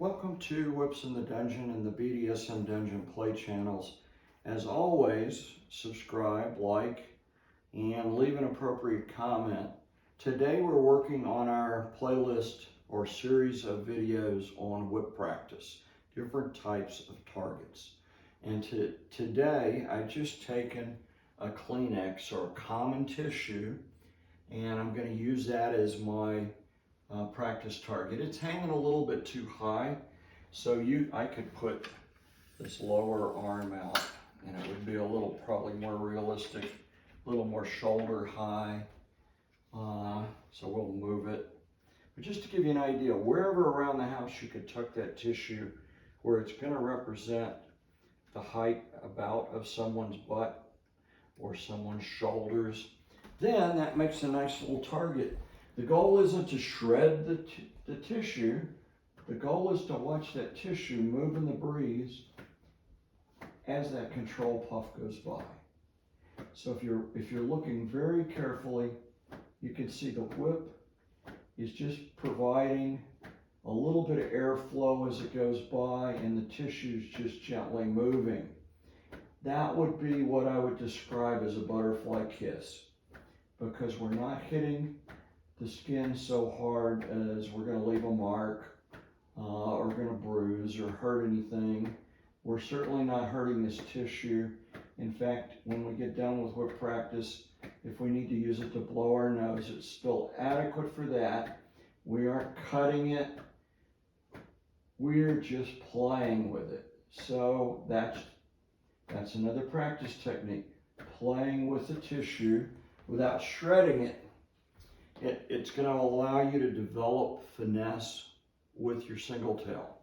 Welcome to Whips in the Dungeon and the BDSM Dungeon Play channels. As always, subscribe, like, and leave an appropriate comment. Today we're working on our playlist or series of videos on whip practice, different types of targets. And today I've just taken a Kleenex or a common tissue, and I'm going to use that as my practice target. It's hanging a little bit too high, so I could put this lower arm out and it would be a little probably more realistic, a little more shoulder high. So we'll move it. But just to give you an idea, wherever around the house you could tuck that tissue where it's going to represent the height about of someone's butt or someone's shoulders, then that makes a nice little target. The goal isn't to shred the tissue. The goal is to watch that tissue move in the breeze as that control puff goes by. So if you're looking very carefully, you can see the whip is just providing a little bit of airflow as it goes by, and the tissue's just gently moving. That would be what I would describe as a butterfly kiss, because we're not hitting the skin so hard as we're going to leave a mark or going to bruise or hurt anything. We're certainly not hurting this tissue. In fact, when we get done with whip practice, if we need to use it to blow our nose, it's still adequate for that. We aren't cutting it. We're just playing with it. So that's another practice technique, playing with the tissue without shredding it. It's going to allow you to develop finesse with your single tail.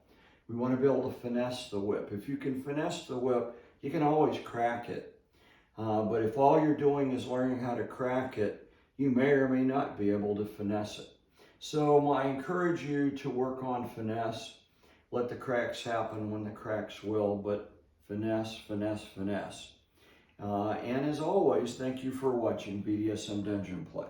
We want to be able to finesse the whip. If you can finesse the whip, you can always crack it. But if all you're doing is learning how to crack it, you may or may not be able to finesse it. So I encourage you to work on finesse. Let the cracks happen when the cracks will, but finesse, finesse, finesse. And as always, thank you for watching BDSM Dungeon Play.